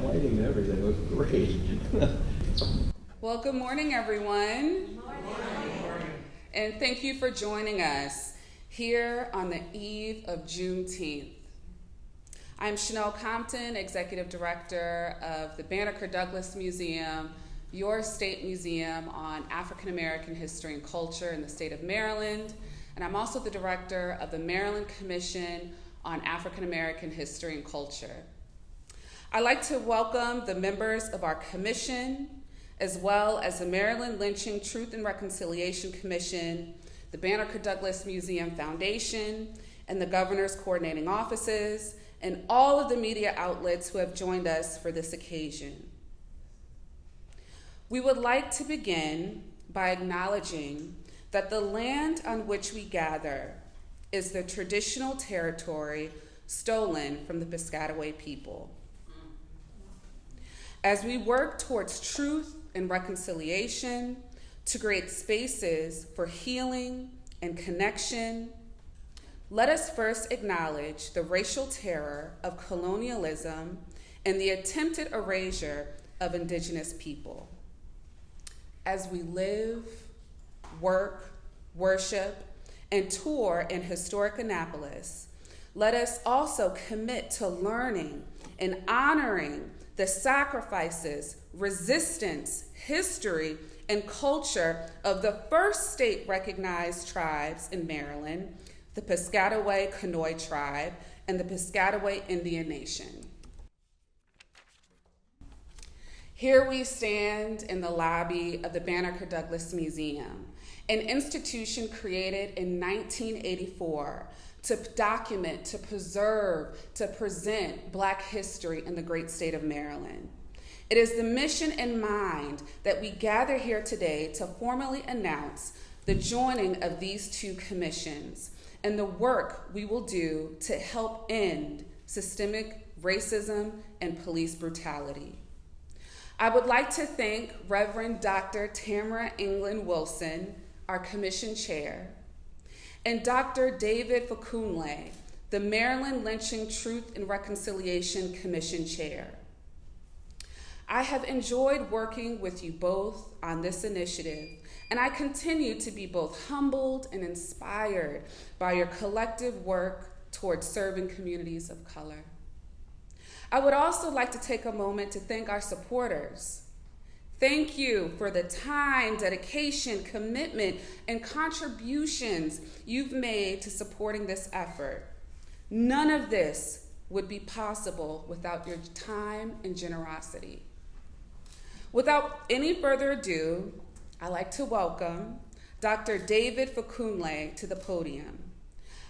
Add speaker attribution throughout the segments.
Speaker 1: lighting and everything was great.
Speaker 2: Well, good morning, everyone. Good morning. And thank you for joining us here on the eve of Juneteenth. I'm Chanel Compton, Executive Director of the Banneker-Douglass Museum, your state museum on African American history and culture in the state of Maryland. And I'm also the Director of the Maryland Commission on African American history and culture. I'd like to welcome the members of our commission, as well as the Maryland Lynching Truth and Reconciliation Commission, the Banneker-Douglass Museum Foundation, and the Governor's coordinating offices, and all of the media outlets who have joined us for this occasion. We would like to begin by acknowledging that the land on which we gather is the traditional territory stolen from the Piscataway people. As we work towards truth and reconciliation to create spaces for healing and connection, let us first acknowledge the racial terror of colonialism and the attempted erasure of Indigenous people. As we live, work, worship, and tour in historic Annapolis, let us also commit to learning and honoring the sacrifices, resistance, history, and culture of the first state-recognized tribes in Maryland, the Piscataway Coonley tribe, and the Piscataway Indian Nation. Here we stand in the lobby of the Banneker-Douglass Museum, an institution created in 1984 to document, to preserve, to present Black history in the great state of Maryland. It is the mission in mind that we gather here today to formally announce the joining of these two commissions and the work we will do to help end systemic racism and police brutality. I would like to thank Reverend Dr. Tamara England Wilson, our commission chair, and Dr. David Coonley, the Maryland Lynching Truth and Reconciliation Commission chair. I have enjoyed working with you both on this initiative, and I continue to be both humbled and inspired by your collective work towards serving communities of color. I would also like to take a moment to thank our supporters. Thank you for the time, dedication, commitment, and contributions you've made to supporting this effort. None of this would be possible without your time and generosity. Without any further ado, I'd like to welcome Dr. David Coonley to the podium.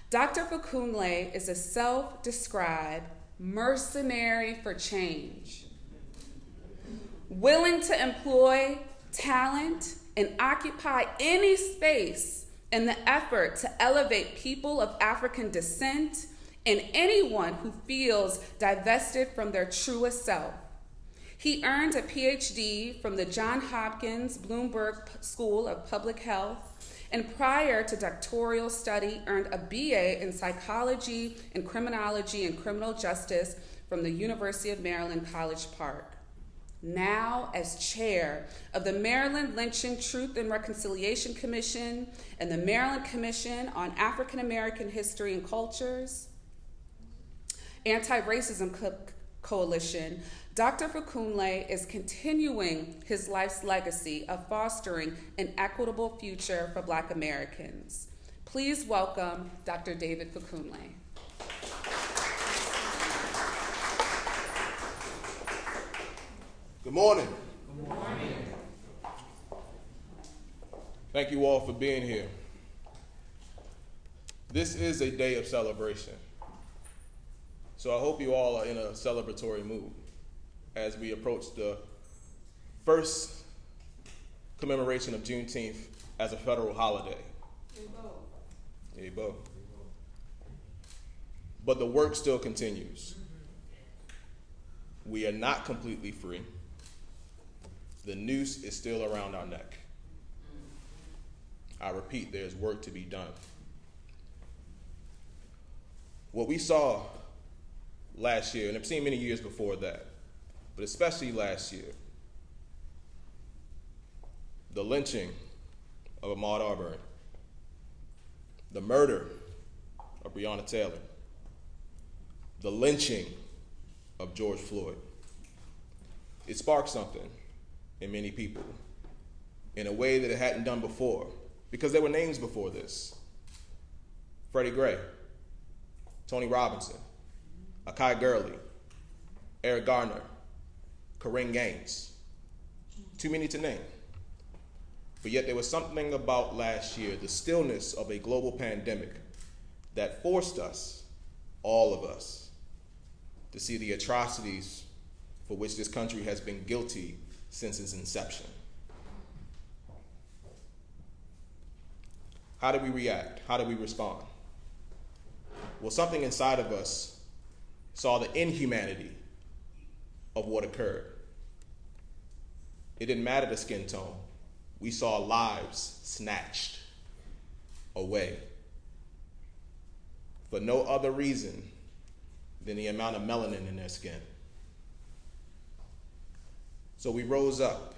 Speaker 2: Dr. Coonley is a self-described mercenary for change, willing to employ talent and occupy any space in the effort to elevate people of African descent and anyone who feels divested from their truest self. He earned a PhD from the Johns Hopkins Bloomberg School of Public Health, and prior to doctoral study, earned a BA in psychology and criminology and criminal justice from the University of Maryland, College Park. Now, as chair of the Maryland Lynching Truth and Reconciliation Commission and the Maryland Commission on African American History and Cultures, Anti-Racism Coalition, Dr. Coonley is continuing his life's legacy of fostering an equitable future for Black Americans. Please welcome Dr. David Coonley.
Speaker 3: Good morning.
Speaker 4: Good morning.
Speaker 3: Thank you all for being here. This is a day of celebration. So I hope you all are in a celebratory mood as we approach the first commemoration of Juneteenth as a federal holiday. Ebo. But the work still continues. We are not completely free. The noose is still around our neck. I repeat, there's work to be done. What we saw last year, and I've seen many years before that, but especially last year, the lynching of Ahmaud Arbery, the murder of Breonna Taylor, the lynching of George Floyd. It sparked something in many people in a way that it hadn't done before, because there were names before this. Freddie Gray, Tony Robinson, Akai Gurley, Eric Garner, Corinne Gaines. Too many to name. But yet there was something about last year, the stillness of a global pandemic, that forced us, all of us, to see the atrocities for which this country has been guilty since its inception. How did we react? How did we respond? Well, something inside of us saw the inhumanity of what occurred. It didn't matter the skin tone. We saw lives snatched away for no other reason than the amount of melanin in their skin. So we rose up.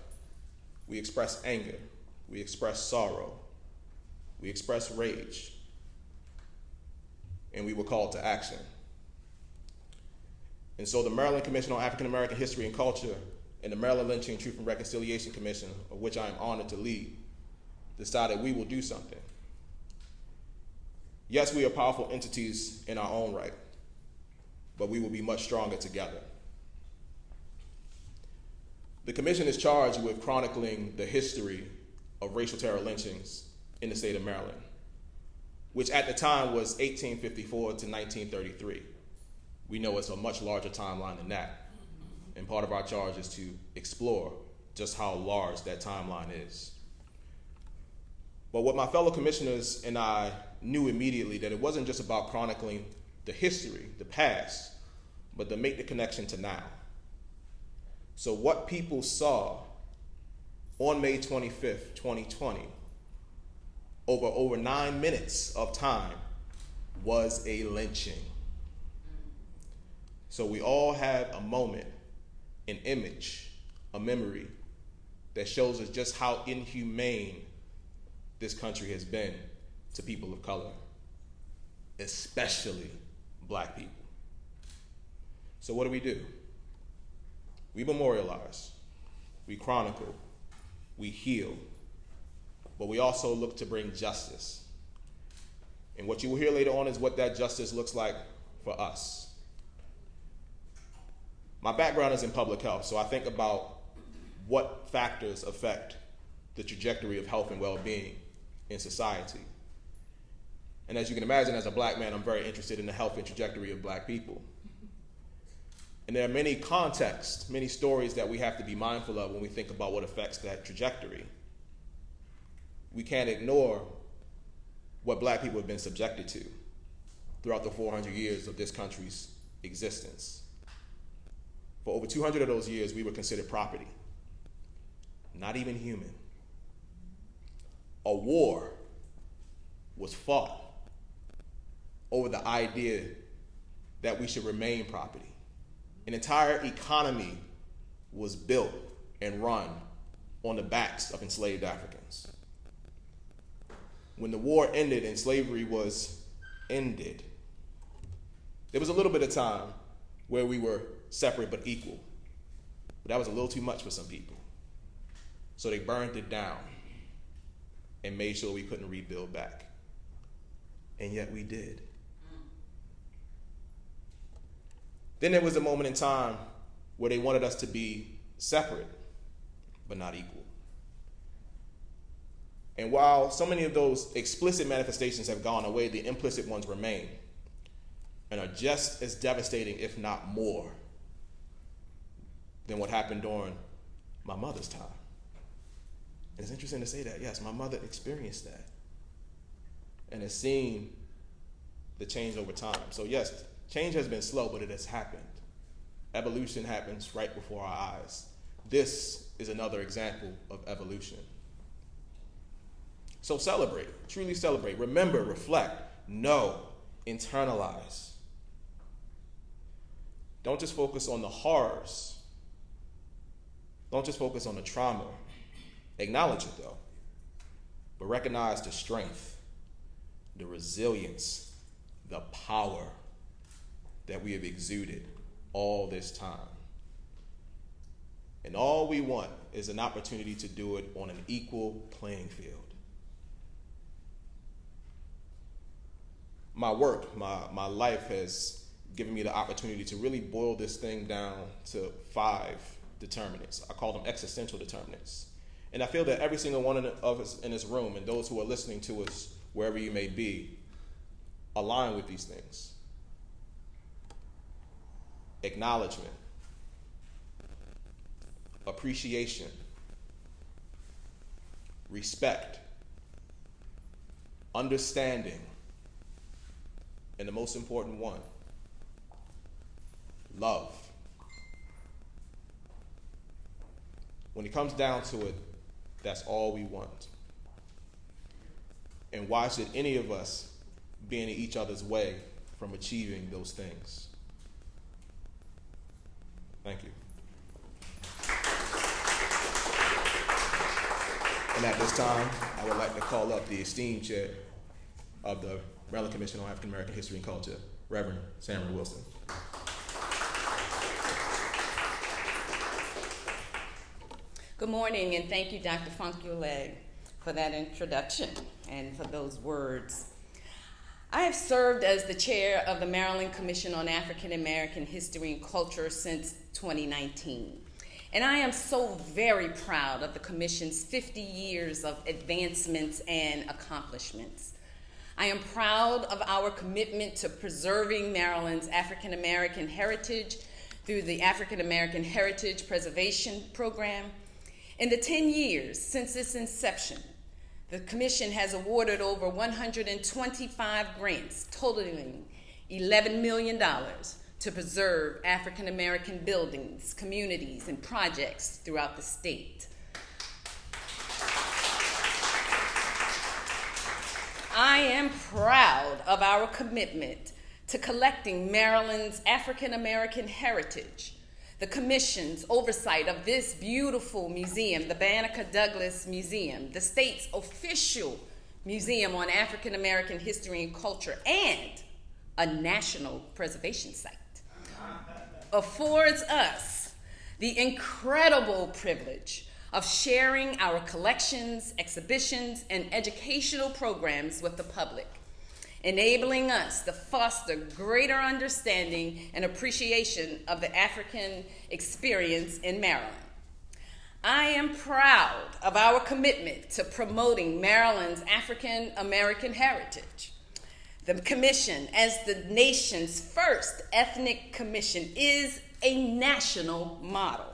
Speaker 3: We expressed anger. We expressed sorrow. We expressed rage. And we were called to action. And so the Maryland Commission on African American History and Culture and the Maryland Lynching Truth and Reconciliation Commission, of which I am honored to lead, decided we will do something. Yes, we are powerful entities in our own right, but we will be much stronger together. The commission is charged with chronicling the history of racial terror lynchings in the state of Maryland, which at the time was 1854 to 1933. We know it's a much larger timeline than that. And part of our charge is to explore just how large that timeline is. But what my fellow commissioners and I knew immediately, that it wasn't just about chronicling the history, the past, but to make the connection to now. So what people saw on May 25th, 2020, over 9 minutes of time, was a lynching. So we all have a moment, an image, a memory that shows us just how inhumane this country has been to people of color, especially Black people. So what do? We memorialize, we chronicle, we heal, but we also look to bring justice. And what you will hear later on is what that justice looks like for us. My background is in public health, so I think about what factors affect the trajectory of health and well-being in society. And as you can imagine, as a Black man, I'm very interested in the health and trajectory of Black people. And there are many contexts, many stories that we have to be mindful of when we think about what affects that trajectory. We can't ignore what Black people have been subjected to throughout the 400 years of this country's existence. For over 200 of those years, we were considered property, not even human. A war was fought over the idea that we should remain property. An entire economy was built and run on the backs of enslaved Africans. When the war ended and slavery was ended, there was a little bit of time where we were separate but equal. But that was a little too much for some people. So they burned it down and made sure we couldn't rebuild back. And yet we did. Then there was a moment in time where they wanted us to be separate, but not equal. And while so many of those explicit manifestations have gone away, the implicit ones remain and are just as devastating, if not more, than what happened during my mother's time. And it's interesting to say that, yes, my mother experienced that and has seen the change over time. So yes, change has been slow, but it has happened. Evolution happens right before our eyes. This is another example of evolution. So celebrate, truly celebrate. Remember, reflect, know, internalize. Don't just focus on the horrors Don't just focus on the trauma. Acknowledge it, though. But recognize the strength, the resilience, the power that we have exuded all this time. And all we want is an opportunity to do it on an equal playing field. My work, my life has given me the opportunity to really boil this thing down to 5 determinants. I call them existential determinants. And I feel that every single one of us in this room and those who are listening to us, wherever you may be, align with these things. Acknowledgement, appreciation, respect, understanding, and the most important one, love. When it comes down to it, that's all we want. And why should any of us be in each other's way from achieving those things? Thank you. And at this time, I would like to call up the esteemed chair of the Maryland Commission on African American History and Culture, Reverend Samuel Wilson.
Speaker 4: Good morning, and thank you, Dr. Funkuleg, for that introduction and for those words. I have served as the chair of the Maryland Commission on African American History and Culture since 2019. And I am so very proud of the Commission's 50 years of advancements and accomplishments. I am proud of our commitment to preserving Maryland's African American heritage through the African American Heritage Preservation Program. In the 10 years since its inception, the Commission has awarded over 125 grants totaling $11 million to preserve African American buildings, communities, and projects throughout the state. I am proud of our commitment to collecting Maryland's African American heritage. The Commission's oversight of this beautiful museum, the Banneker-Douglass Museum, the state's official museum on African American history and culture, and a national preservation site, affords us the incredible privilege of sharing our collections, exhibitions, and educational programs with the public, enabling us to foster greater understanding and appreciation of the African experience in Maryland. I am proud of our commitment to promoting Maryland's African American heritage. The Commission, as the nation's first ethnic commission, is a national model,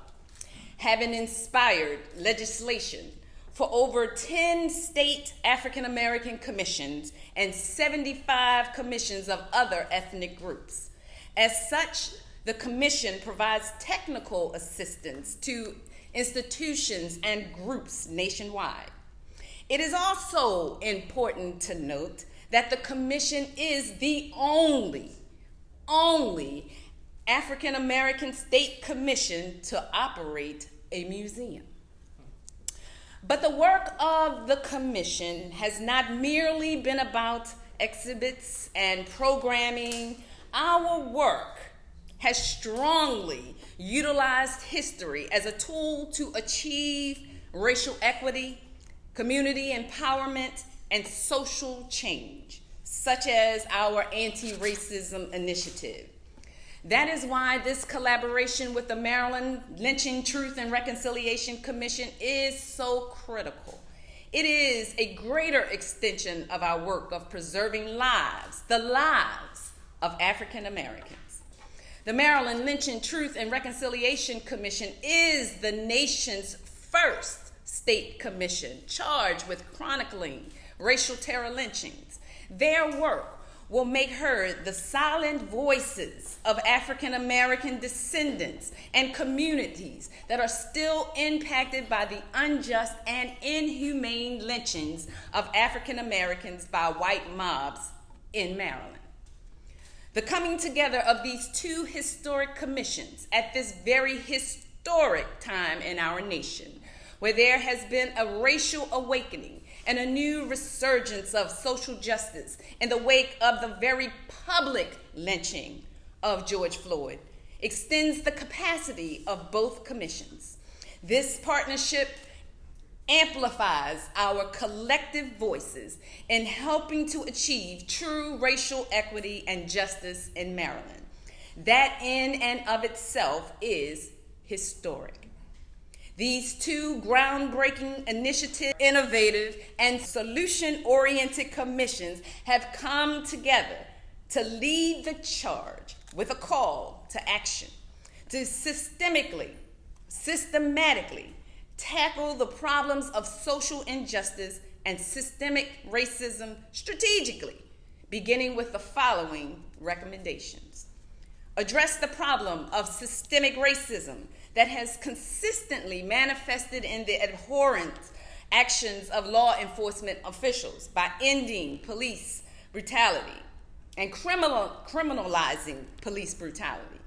Speaker 4: having inspired legislation for over 10 state African American commissions and 75 commissions of other ethnic groups. As such, the Commission provides technical assistance to institutions and groups nationwide. It is also important to note that the Commission is the only African American state commission to operate a museum. But the work of the Commission has not merely been about exhibits and programming. Our work has strongly utilized history as a tool to achieve racial equity, community empowerment, and social change, such as our anti-racism initiative. That is why this collaboration with the Maryland Lynching, Truth, and Reconciliation Commission is so critical. It is a greater extension of our work of preserving lives, the lives of African Americans. The Maryland Lynching, Truth, and Reconciliation Commission is the nation's first state commission charged with chronicling racial terror lynchings. Their work will make heard the silent voices of African American descendants and communities that are still impacted by the unjust and inhumane lynchings of African Americans by white mobs in Maryland. The coming together of these two historic commissions at this very historic time in our nation, where there has been a racial awakening and a new resurgence of social justice in the wake of the very public lynching of George Floyd, extends the capacity of both commissions. This partnership amplifies our collective voices in helping to achieve true racial equity and justice in Maryland. That in and of itself is historic. These two groundbreaking initiative, innovative, and solution-oriented commissions have come together to lead the charge with a call to action, to systematically tackle the problems of social injustice and systemic racism strategically, beginning with the following recommendations. Address the problem of systemic racism that has consistently manifested in the abhorrent actions of law enforcement officials by ending police brutality and criminalizing police brutality.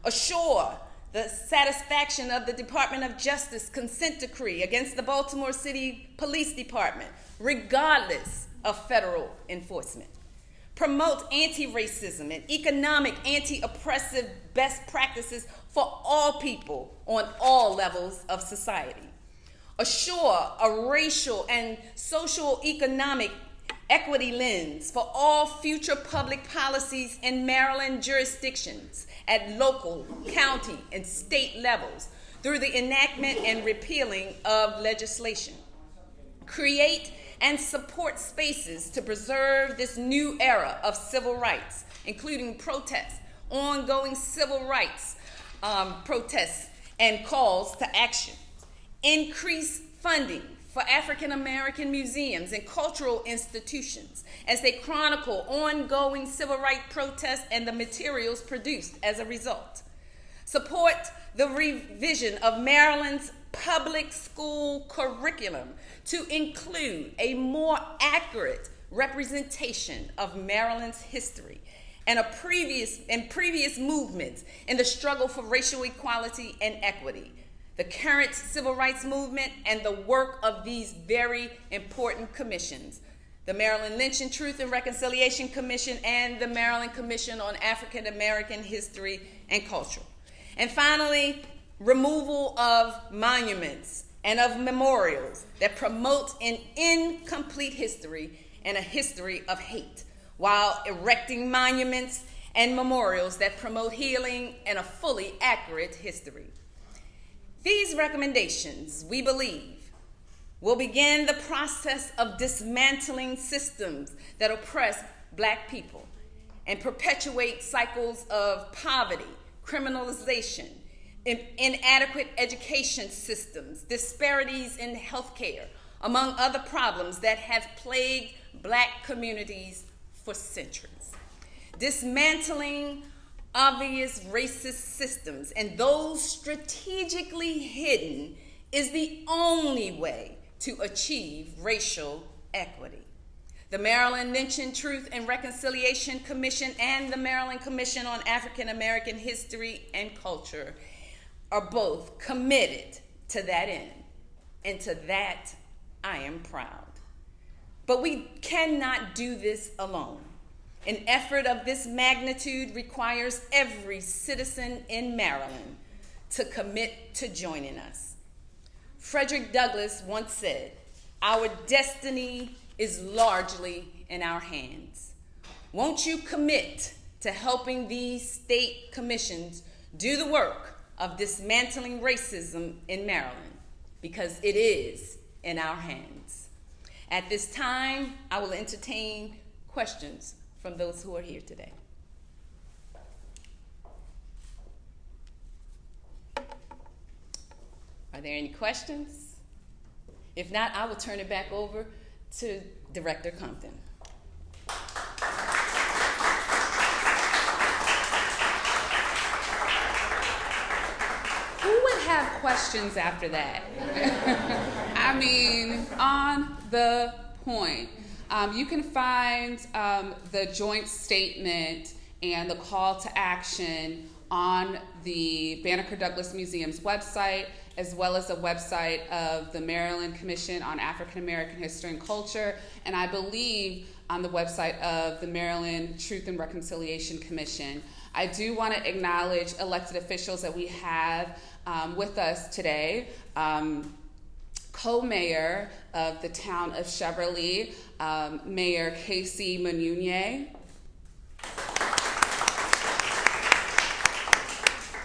Speaker 4: Assure the satisfaction of the Department of Justice consent decree against the Baltimore City Police Department, regardless of federal enforcement. Promote anti-racism and economic anti-oppressive best practices for all people on all levels of society. Assure a racial and social economic equity lens for all future public policies in Maryland jurisdictions at local, county, and state levels through the enactment and repealing of legislation. Create and support spaces to preserve this new era of civil rights, including protests, ongoing civil rights protests, and calls to action. Increase funding for African American museums and cultural institutions as they chronicle ongoing civil rights protests and the materials produced as a result. Support the revision of Maryland's public school curriculum to include a more accurate representation of Maryland's history and previous movements in the struggle for racial equality and equity, the current civil rights movement, and the work of these very important commissions, the Maryland Lynching Truth and Reconciliation Commission and the Maryland Commission on African American History and Culture. And finally, removal of monuments and of memorials that promote an incomplete history and a history of hate, while erecting monuments and memorials that promote healing and a fully accurate history. These recommendations, we believe, will begin the process of dismantling systems that oppress Black people and perpetuate cycles of poverty, criminalization, inadequate education systems, disparities in healthcare, among other problems that have plagued Black communities for centuries. Dismantling obvious racist systems and those strategically hidden is the only way to achieve racial equity. The Maryland Lynching Truth and Reconciliation Commission and the Maryland Commission on African American History and Culture are both committed to that end, and to that I am proud. But we cannot do this alone. An effort of this magnitude requires every citizen in Maryland to commit to joining us. Frederick Douglass once said, "Our destiny is largely in our hands." Won't you commit to helping these state commissions do the work of dismantling racism in Maryland? Because it is in our hands. At this time, I will entertain questions from those who are here today. Are there any questions? If not, I will turn it back over to Director Compton.
Speaker 2: Who would have questions after that? I mean, on the point. You can find the joint statement and the call to action on the Banneker-Douglass Museum's website, as well as the website of the Maryland Commission on African American History and Culture, and I believe on the website of the Maryland Truth and Reconciliation Commission. I do want to acknowledge elected officials that we have with us today. Co-mayor of the town of Cheverly, Mayor Casey Mununye.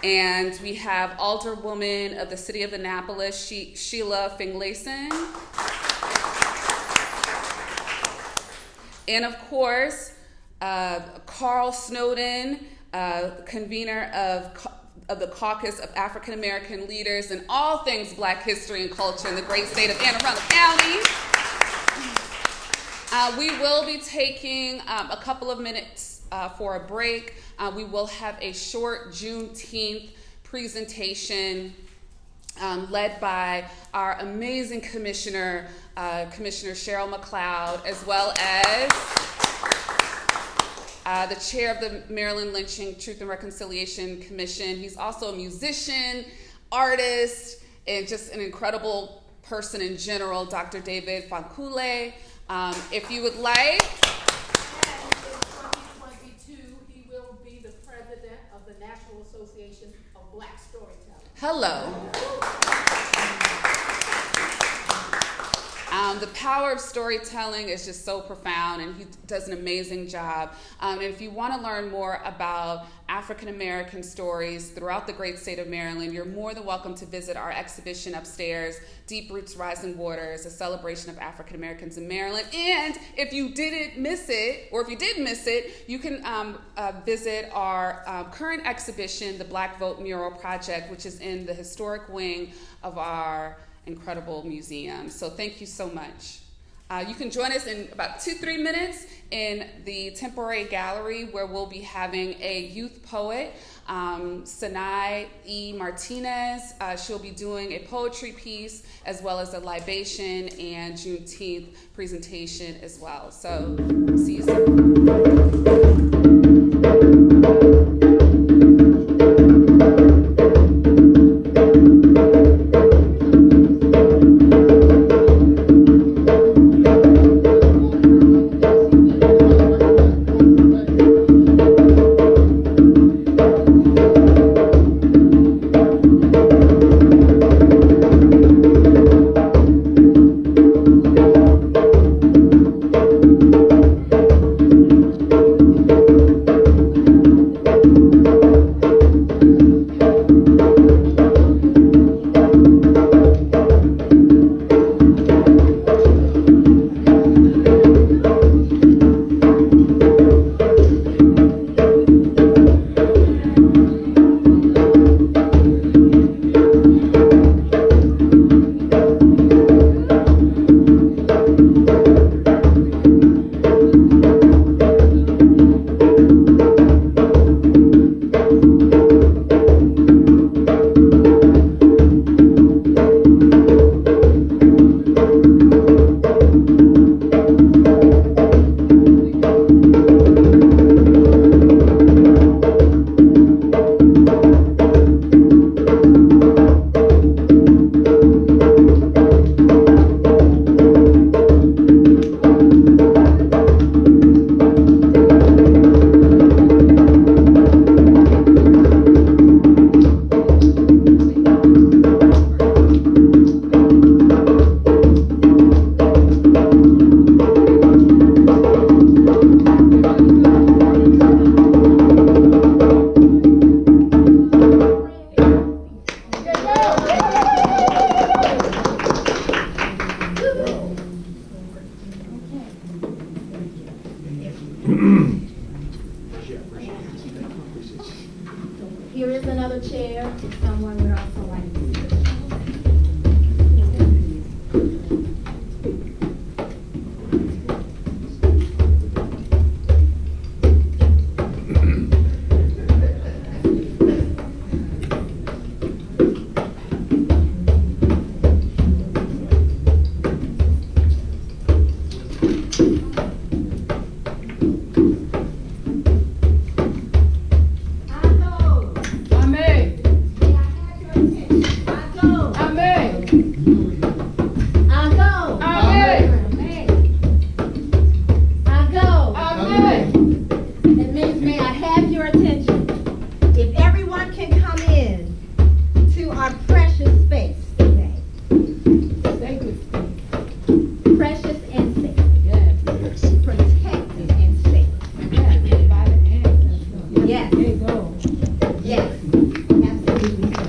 Speaker 2: And we have Alderwoman of the city of Annapolis, Sheila Finlayson. And of course, Carl Snowden, convener of the Caucus of African American Leaders in all things Black history and culture in the great state of Anne Arundel County. We will be taking a couple of minutes for a break. We will have a short Juneteenth presentation led by our amazing commissioner, Commissioner Cheryl McLeod, as well as the chair of the Maryland Lynching Truth and Reconciliation Commission. He's also a musician, artist, and just an incredible person in general, Dr. David Fankule. If you would like.
Speaker 5: And in 2022, he will be the president of the National Association of Black Storytellers.
Speaker 2: Hello. The power of storytelling is just so profound, and he does an amazing job. And if you want to learn more about African American stories throughout the great state of Maryland, you're more than welcome to visit our exhibition upstairs, Deep Roots Rising Waters, a celebration of African Americans in Maryland. And if you didn't miss it, or if you did miss it, you can visit our current exhibition, the Black Vote Mural Project, which is in the historic wing of our incredible museum. So thank you so much. You can join us in about 2-3 minutes in the temporary gallery, where we'll be having a youth poet, Sanai E. Martinez. She'll be doing a poetry piece, as well as a libation and Juneteenth presentation as well. So see you soon.
Speaker 6: our precious space today.
Speaker 5: Sacred space.
Speaker 6: Precious and safe.
Speaker 5: Yes.
Speaker 6: Protected and safe.
Speaker 5: Yes. By the ancestors.
Speaker 6: Yes.
Speaker 5: There you go.
Speaker 6: Yes. Absolutely so.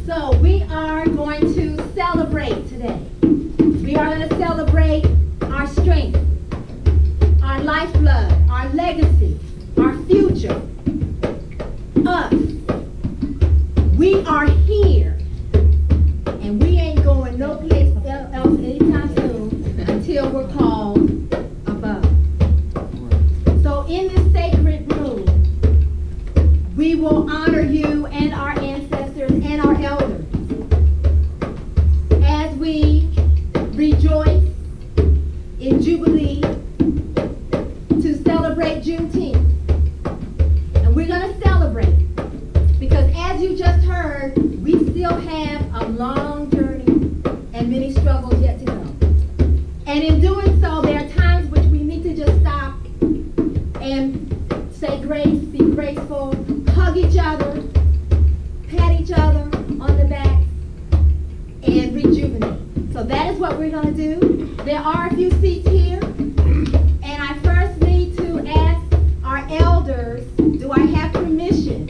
Speaker 6: So we are going to celebrate today. We are going to celebrate our strength, our lifeblood, our legacy, our future, us. We are here, and we ain't going no place else anytime soon until we're called above. So in this sacred room, we will honor you and our ancestors and our elders as we rejoice in Jubilee to celebrate Juneteenth. And we're going to celebrate because, as you just heard, we still have a long journey and many struggles yet to go. And in doing so, there are times which we need to just stop and say grace, be graceful, hug each other, pat each other on the back, and rejuvenate. So that is what we're going to do. There are a few seats here, and I first need to ask our elders, do I have permission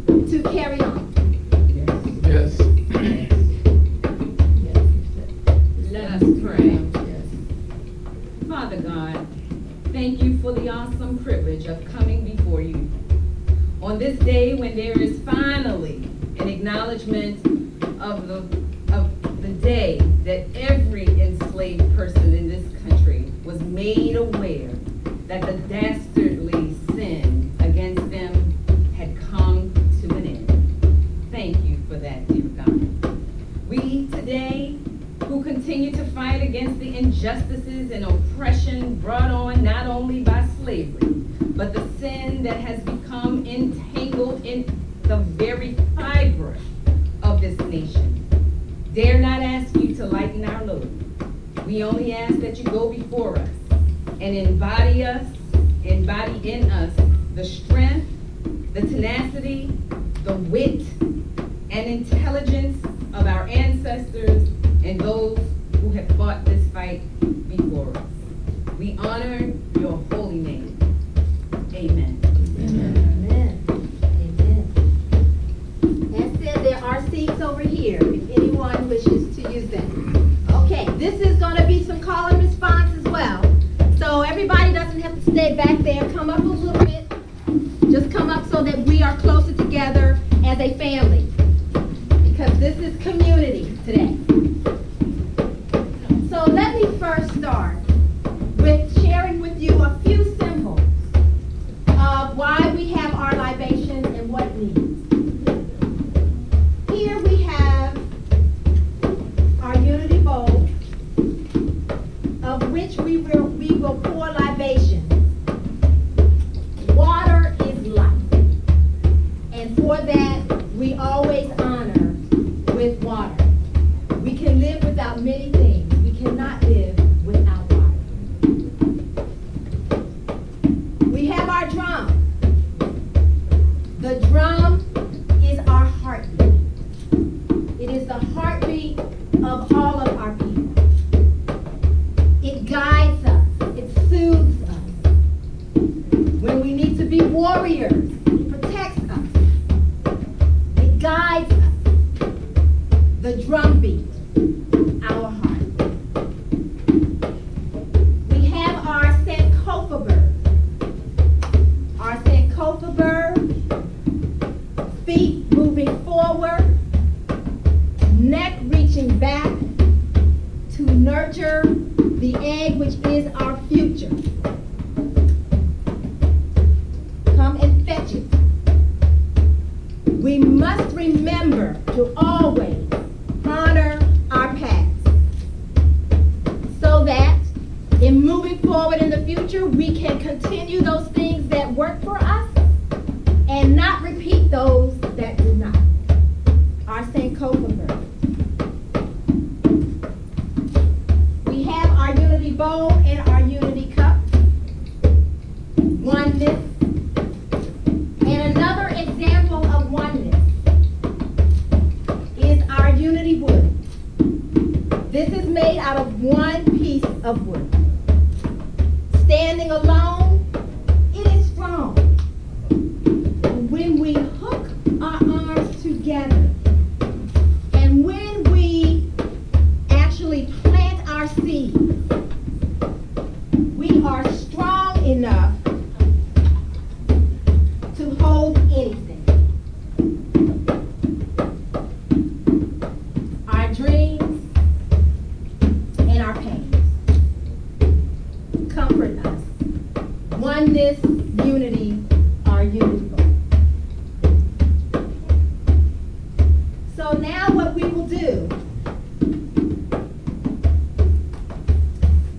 Speaker 6: to carry on?
Speaker 1: Yes.
Speaker 4: Let us pray. Father God, thank you for the awesome privilege of coming before you on this day when there is finally an acknowledgement of the day that every enslaved person in this country was made aware that the dastardly sin against them had come to an end. Thank you for that, dear God. We today, who continue to fight against the injustices and oppression brought on not only by slavery, but the sin that has become entangled in the very fiber of this nation, dare not ask you to lighten our load. We only ask that you go before us and embody in us the strength, the tenacity, the wit, and intelligence of our ancestors and those who have fought this fight before us. We honor your holy name. Amen.
Speaker 6: Amen. Amen. As said, there are seats over here if anyone wishes to use them. Okay, this is going to be some call and response as well. So everybody doesn't have to stay back there. Come up a little bit. Just come up so that we are closer together as a family. Because this is community today. So let me first start with sharing with you a few symbols of why we have our libations and what it means. Here we have our unity bowl, of which we will pour libations. Water is life, and for that we always honor with water. We can live without many things. We cannot live without water. We have our drum. The drum is our heartbeat. It is the heartbeat of all of our people. It guides us. It soothes us. When we need to be warriors, it protects us. It guides us. The drum beat, our heart. We have our Sankofa bird. Our Sankofa bird, feet moving forward, neck reaching back to nurture the egg which is our future. Come and fetch it. We must remember to always honor our past so that in moving forward in the future we can continue those things that work for us and not repeat those that do not. Our Sankofa bird. We have our unity bowl and our unity cup. Oneness. And another of wood. Standing alone, it is strong. When we hook our arms together, and when we actually plant our seeds, we are strong enough to hold anything. Our dreams and our pains. Comfort us. Oneness, unity, our unity goal. So now what we will do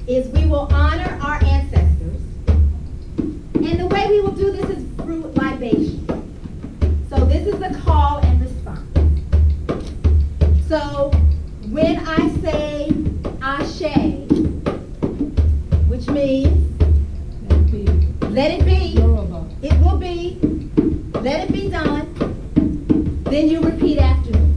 Speaker 6: is we will honor our ancestors. And the way we will do this is through libation. So this is the call and response. So when I say Ashe, which means let it be, it will be, let it be done, then you repeat after me.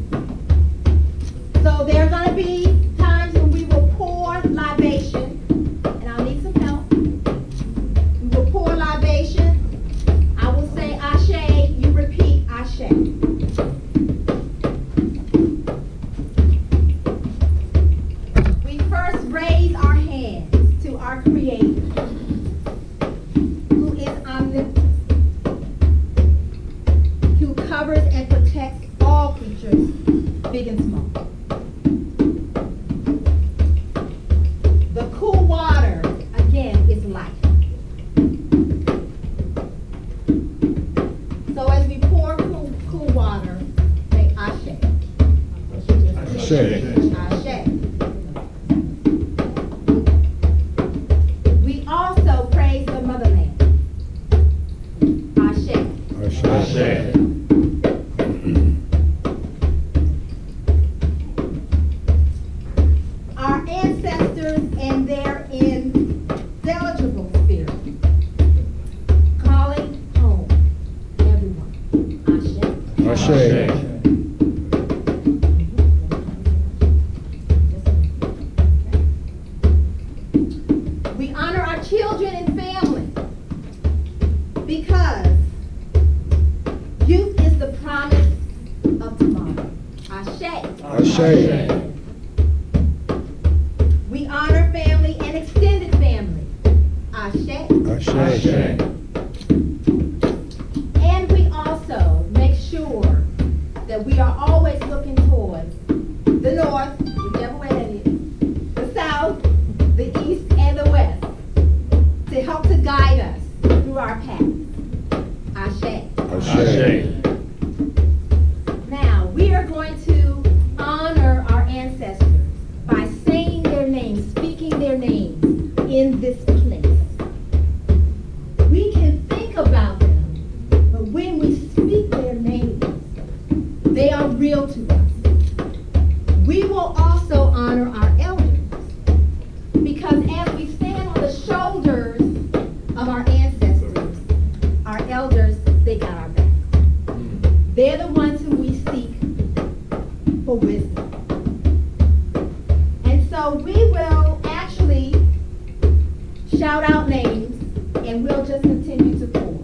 Speaker 6: So there are going to be times when we will pour libation, and I'll need some help. We will pour libation. I will say Ashe, you repeat Ashe. We first raise our hands to our Creator, who is omnipotent, who covers and protects all creatures, big and small. The cool water, again, is life. So as we pour cool water, say Ashe.
Speaker 7: Ashe.
Speaker 6: Ashe. We also praise the motherland. Ashe.
Speaker 7: Ashe.
Speaker 6: Our ancestors and their indelible spirit, calling home everyone. Ashe.
Speaker 7: Ashe.
Speaker 6: We honor our children and family because youth is the promise of tomorrow. Ashe.
Speaker 7: Ashe.
Speaker 6: We honor family and extended family. Ashe.
Speaker 7: Ashe.
Speaker 6: And we also make sure that we are always looking towards the north, whichever way that is, the south, the east, and the west to help to guide us through our path. Ashe.
Speaker 7: Ashe.
Speaker 6: Now, we are going to honor our ancestors by saying their names, speaking their names in this place. We can think about them, but when we speak their names, they are real to us. We will also honor our elders, because as we stand on the shoulders of our ancestors, our elders, they got our back. They're the ones who we seek for wisdom. And so we will actually shout out names and we'll just continue to pour.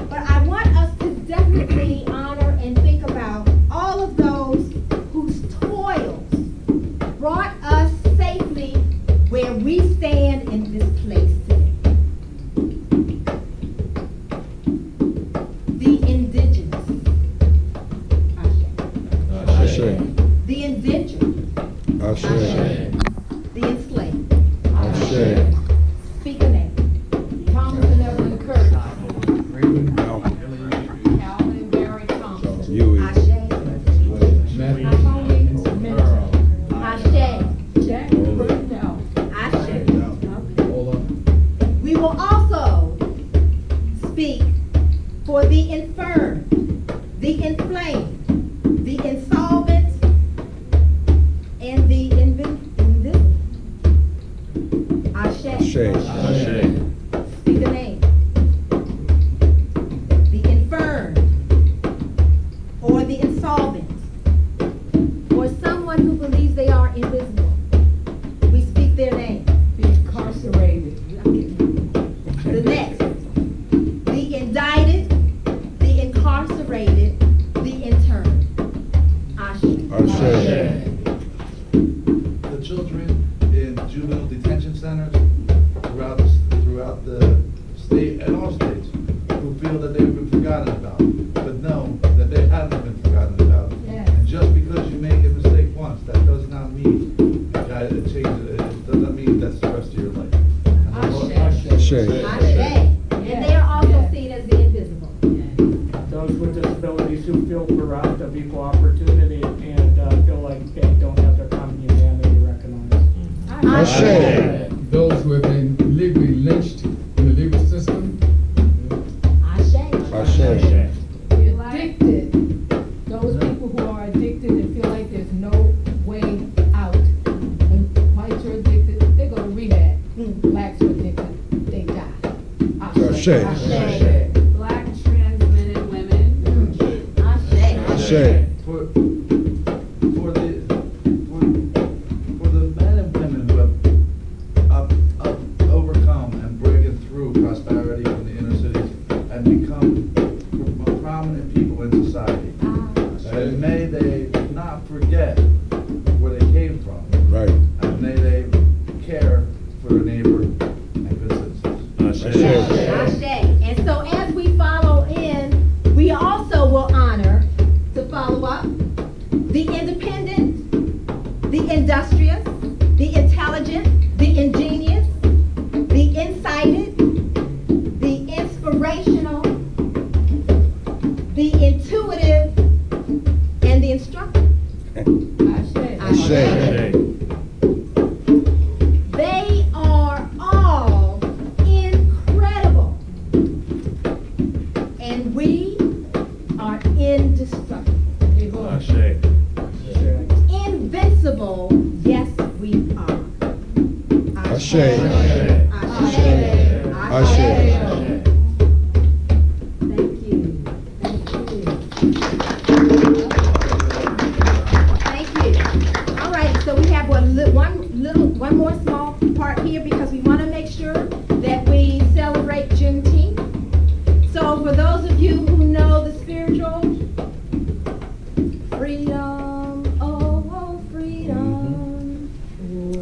Speaker 6: But I want us to definitely honor and think about all of those whose toils brought us safely where we stand in this place today. The indigenous. Ashe.
Speaker 7: Ashe.
Speaker 6: The indentured.
Speaker 7: Ashe.
Speaker 6: The enslaved.
Speaker 7: Ashe.
Speaker 6: Speak a name. Thomas and Evelyn Curtis. Calvin and Barry Thomas.
Speaker 7: Yui.
Speaker 6: Ashe.
Speaker 1: Matthew.
Speaker 6: Merle. Ashe.
Speaker 1: Jack Burnell.
Speaker 6: Ashe.
Speaker 1: Ola.
Speaker 6: We will also speak for the infirm, the inflamed, the insolvent, and the
Speaker 7: Ashe.
Speaker 6: And they are also seen as the invisible.
Speaker 8: Those with disabilities who feel bereft of equal opportunity and feel like they don't have their common humanity recognized.
Speaker 7: Ashe.
Speaker 1: Those who have been legally lynched in the legal system.
Speaker 7: Ashe.
Speaker 1: Addicted. Those people who are addicted and feel like there's no way out. When whites are addicted, they go to rehab. Blacks are addicted, they die.
Speaker 7: Ashe.
Speaker 2: Black trans men and women.
Speaker 7: Ashe.
Speaker 9: For the men and women who have overcome and breaking through prosperity in the inner cities and become prominent people in society, and may they not forget where they came from,
Speaker 7: Right.
Speaker 9: and may they care for their neighbor and good citizens.
Speaker 6: And so as we follow in, we also will honor, to follow up, the independent, the industrious, the intelligent, the ingenious, the incited, the inspirational, the intuitive, and the instructive.
Speaker 7: Ashe.
Speaker 6: They are all incredible. And we are indestructible. Invincible, yes, we are.
Speaker 7: Ashe.
Speaker 6: Ashe.
Speaker 7: Ashe.
Speaker 6: Thank you. Thank you. All right, so we have one more small part here because we want to make sure that we celebrate Juneteenth. So for those of you who know the spiritual, freedom, oh freedom,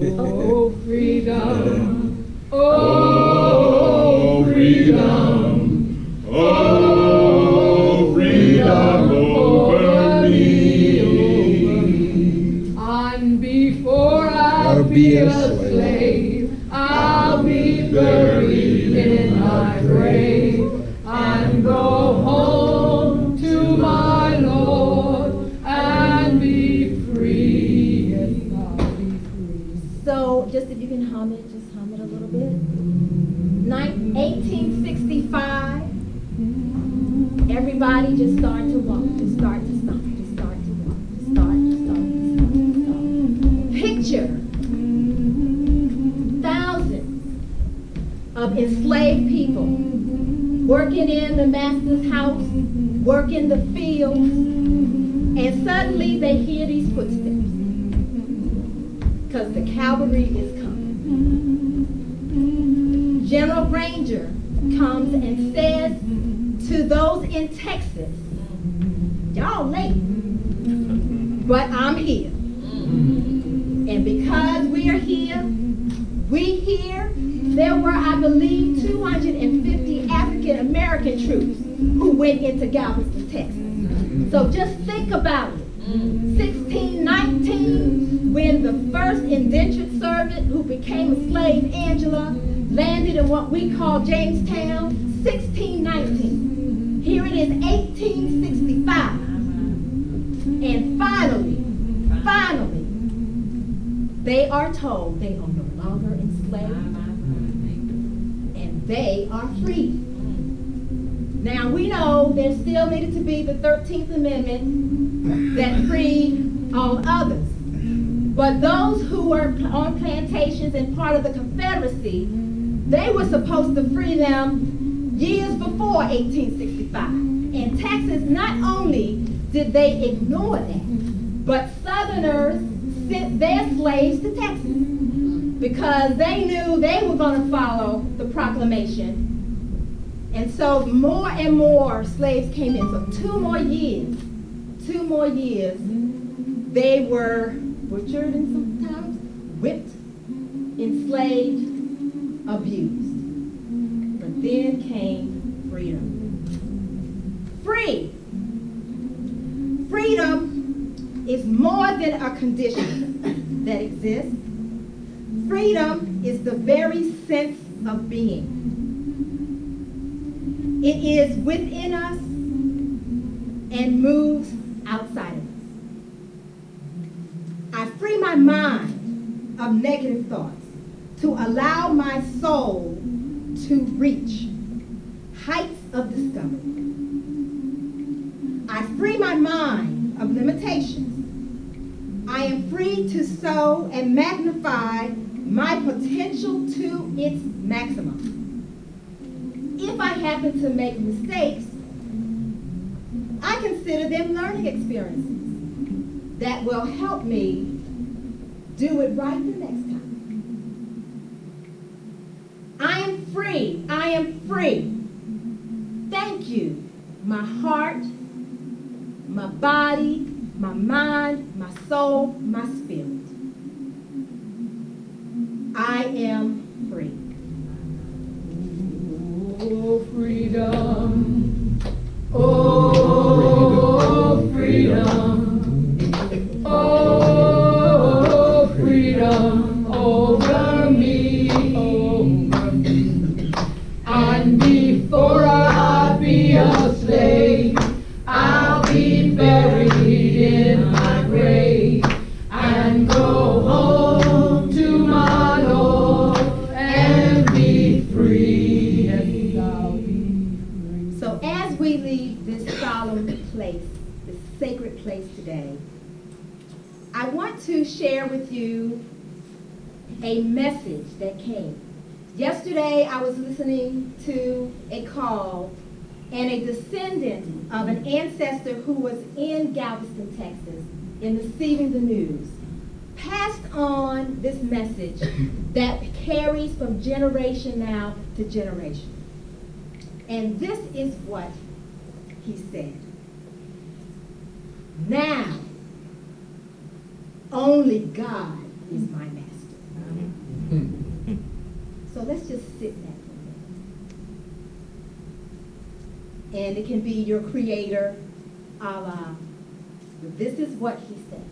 Speaker 1: Oh, freedom. Oh, freedom. Oh, freedom over me. And before I'll be a slave, I'll be buried in my grave and go home to my Lord and be free. Yes, I'll be free.
Speaker 6: So just if you can hum it, just hum it a little bit. 1865, everybody just start to walk, just start to stop, just start to walk, just start to stop, just start to stop. Picture thousands of enslaved people working in the master's house, working the fields, and suddenly they hear these footsteps because the cavalry is coming. General Granger comes and says to those in Texas, y'all late, but I'm here. And because we are here, there were, I believe, 250 African American troops who went into Galveston, Texas. So just think about it. 1619, when the first indentured servant who became a slave, Angela, landed in what we call Jamestown, 1619. Here it is, 1865. And finally, they are told they are no longer enslaved and they are free. Now we know there still needed to be the 13th Amendment that freed all others. But those who were on plantations and part of the Confederacy, they were supposed to free them years before 1865. And Texas, not only did they ignore that, but Southerners sent their slaves to Texas because they knew they were going to follow the proclamation. And so more and more slaves came in. So 2 more years, they were butchered and sometimes whipped, enslaved, abused. But then came freedom. Freedom is more than a condition that exists. Freedom is the very sense of being. It is within us and moves outside of us. I free my mind of negative thoughts to allow my soul to reach heights of discovery. I free my mind of limitations. I am free to sow and magnify my potential to its maximum. If I happen to make mistakes, I consider them learning experiences that will help me do it right the next time. I am free. I am free. Thank you. My heart, my body, my mind, my soul, my spirit. I am free.
Speaker 1: Oh, freedom. Oh, freedom. Oh, freedom over me. Over me. And before I be a slave, I'll be buried in my grave and go home to my Lord and be free. Yes, I'll be free.
Speaker 6: So as we leave this solemn place, this sacred place today, I want to share with you a message that came. Yesterday I was listening to a call, and a descendant of an ancestor who was in Galveston, Texas, in receiving the news, passed on this message that carries from generation now to generation. And this is what he said. Now, only God is my master. So let's just sit there. And it can be your creator, Allah. This is what he said.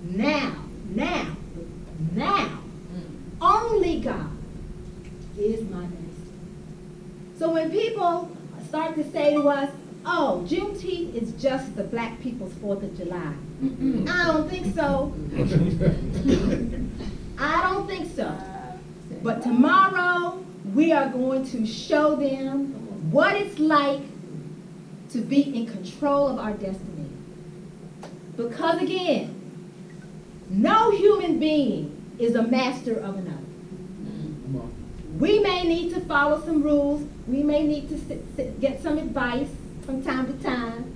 Speaker 6: Now, only God is my master. So when people start to say to us, oh, Juneteenth is just the black people's 4th of July. I don't think so. I don't think so. But tomorrow, we are going to show them what it's like to be in control of our destiny. Because again, no human being is a master of another. We may need to follow some rules. We may need to get some advice from time to time.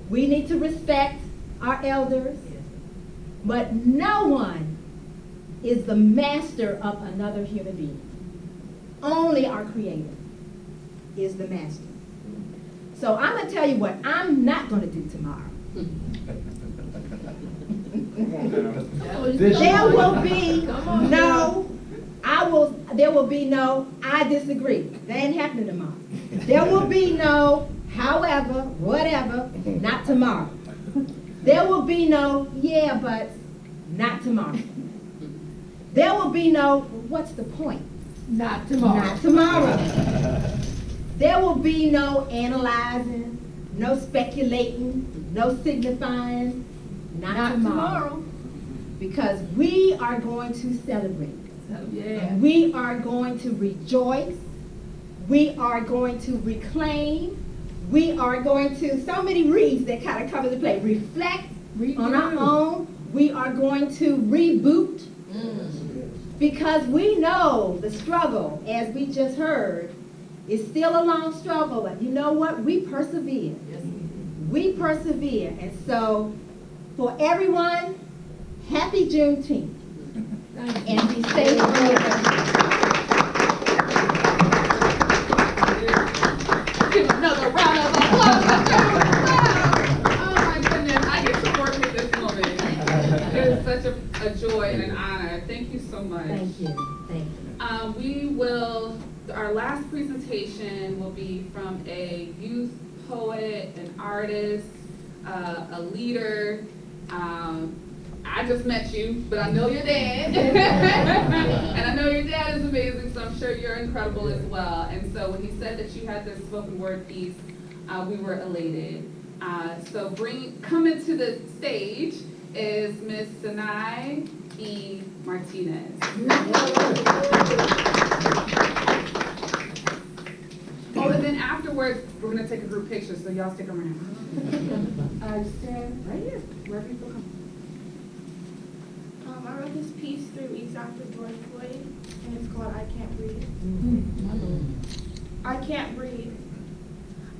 Speaker 6: We need to respect our elders. But no one is the master of another human being. Only our Creator is the master. So I'm going to tell you what I'm not going to do tomorrow. There will be no, I disagree. That ain't happening tomorrow. There will be no, however, whatever, not tomorrow. There will be no, yeah, but not tomorrow. There will be no, what's the point?
Speaker 1: Not tomorrow.
Speaker 6: Not tomorrow. There will be no analyzing, no speculating, no signifying. Not tomorrow. Because we are going to celebrate.
Speaker 1: Yeah.
Speaker 6: We are going to rejoice. We are going to reclaim. We are going to, so many reads that kind of cover the play. Reflect on our own. We are going to reboot. Because we know the struggle, as we just heard, is still a long struggle. But you know what? We persevere.
Speaker 1: Yes.
Speaker 6: We persevere. And so, for everyone, happy Juneteenth. And be safe.
Speaker 2: Give another round of applause. Oh my goodness, I get to work with this woman. It is such a joy and an honor. Thank you so much.
Speaker 6: Thank you. Thank you.
Speaker 2: Our last presentation will be from a youth poet, an artist, a leader. I I just met you, but I know your dad. And I know your dad is amazing, so I'm sure you're incredible as well. And so when he said that you had this spoken word piece, we were elated. So coming to the stage is Miss Sanai E. Martinez. Oh, and then afterwards, we're going to take a group picture, so y'all stick around. Stand right here, wherever you feel comfortable.
Speaker 10: I wrote this piece 3 weeks after George Floyd, and it's called I Can't Breathe. I can't breathe.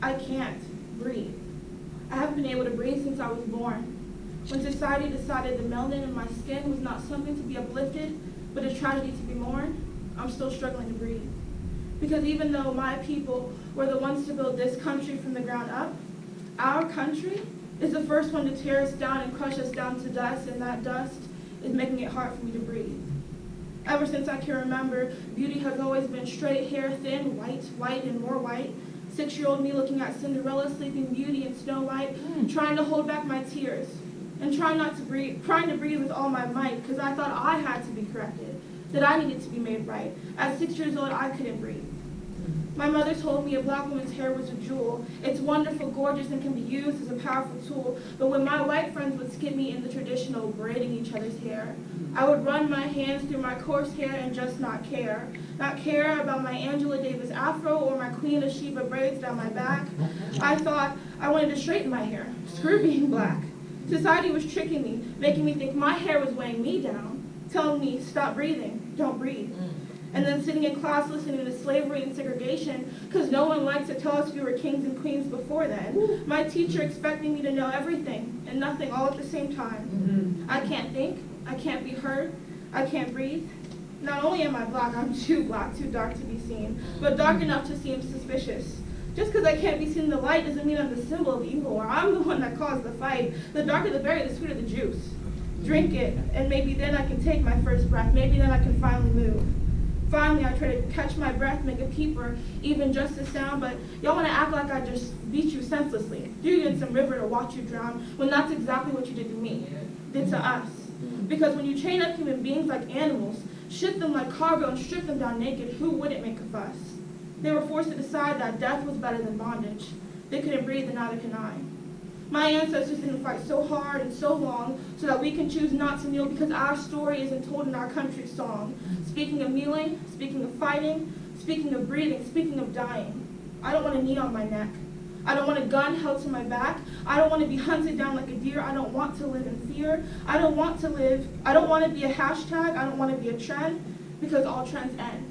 Speaker 10: I can't breathe. I haven't been able to breathe since I was born. When society decided the melanin in my skin was not something to be uplifted, but a tragedy to be mourned, I'm still struggling to breathe. Because even though my people were the ones to build this country from the ground up, our country is the first one to tear us down and crush us down to dust, and that dust is making it hard for me to breathe. Ever since I can remember, beauty has always been straight hair, thin, white, and more white. 6-year-old me looking at Cinderella, Sleeping Beauty, and Snow White, trying to hold back my tears, and trying to breathe with all my might, because I thought I had to be corrected, that I needed to be made right. At 6 years old, I couldn't breathe. My mother told me a black woman's hair was a jewel. It's wonderful, gorgeous, and can be used as a powerful tool. But when my white friends would skip me in the traditional braiding each other's hair, I would run my hands through my coarse hair and just not care. Not care about my Angela Davis afro or my Queen of Sheba braids down my back. I thought I wanted to straighten my hair. Screw being black. Society was tricking me, making me think my hair was weighing me down, telling me, stop breathing, don't breathe. And then sitting in class listening to slavery and segregation, because no one likes to tell us we were kings and queens before then. My teacher expecting me to know everything and nothing all at the same time. I can't think, I can't be heard, I can't breathe. Not only am I black, too dark to be seen, but dark enough to seem suspicious. Just because I can't be seen in the light doesn't mean I'm the symbol of evil, or I'm the one that caused the fight. The darker the berry, the sweeter the juice. Drink it, and maybe then I can take my first breath. Maybe then I can finally move. Finally, I try to catch my breath, make a peep, or even just a sound, but y'all want to act like I just beat you senselessly, threw you in some river to watch you drown, when that's exactly what you did to me, did to us. Because when you chain up human beings like animals, ship them like cargo, and strip them down naked, who wouldn't make a fuss? They were forced to decide that death was better than bondage. They couldn't breathe, and neither can I. My ancestors didn't fight so hard and so long so that we can choose not to kneel, because our story isn't told in our country's song. Speaking of kneeling, speaking of fighting, speaking of breathing, speaking of dying. I don't want a knee on my neck. I don't want a gun held to my back. I don't want to be hunted down like a deer. I don't want to live in fear. I don't want to be a hashtag. I don't want to be a trend, because all trends end.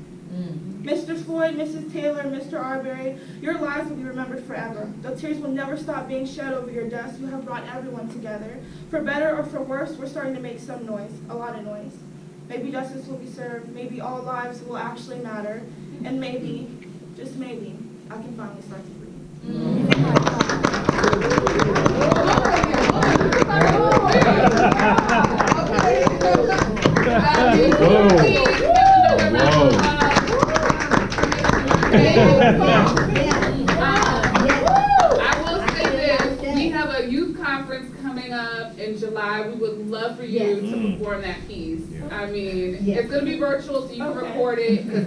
Speaker 10: Mr. Floyd, Mrs. Taylor, Mr. Arbery, your lives will be remembered forever. The tears will never stop being shed over your deaths. You have brought everyone together. For better or for worse, we're starting to make some noise, a lot of noise. Maybe justice will be served. Maybe all lives will actually matter. And maybe, just maybe, I can finally start to breathe.
Speaker 2: I will say this, we have a youth conference coming up in July. We would love for you to perform that piece. I mean, it's going to be virtual, so you can record it, because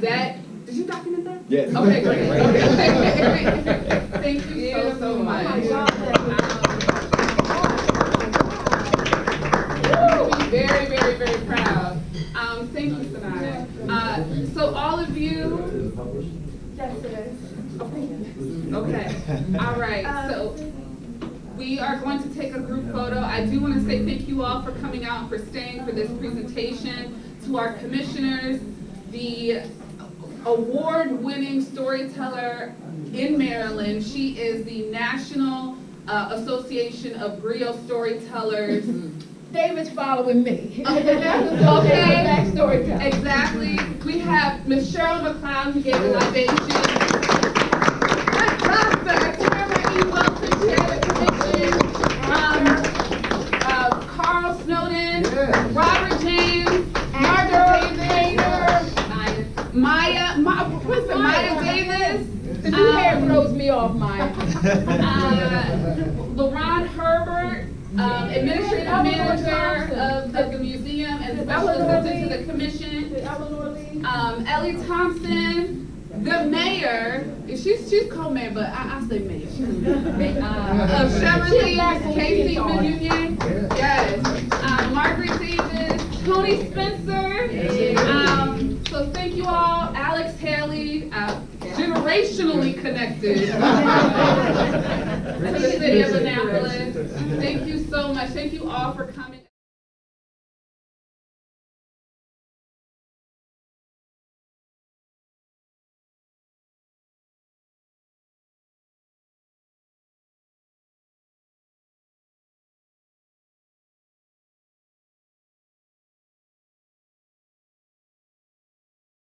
Speaker 2: did you document that?
Speaker 11: Yes.
Speaker 2: Okay, great. Okay. Thank you so much. You'll be very, very, very proud. Thank you, Sanai. So all of you.
Speaker 10: Yes, it is.
Speaker 2: Okay. All right. So we are going to take a group photo. I do want to say thank you all for coming out and for staying for this presentation. To our commissioners, the award-winning storyteller in Maryland. She is the National Association of Griot Storytellers.
Speaker 1: David's following me.
Speaker 2: Okay. Storyteller. Exactly. We have Miss Cheryl McLeod, who gave the libation. Dr. Tamara E. Wilson, Chair of the Commission. Carl Snowden, Robert James, Margaret Taylor, Maya Davis.
Speaker 1: Your hair throws me off, Maya.
Speaker 2: LaRon Herbert, administrative manager of the museum and special assistant to the commission. Ellie Thompson, the mayor, she's co-mayor, but I say mayor. Of Cheverly, Casey Union, yes. Margaret Davis, Tony Spencer. So thank you all. Alex Haley, generationally connected to the city of Annapolis. Thank you so much. Thank you all for coming.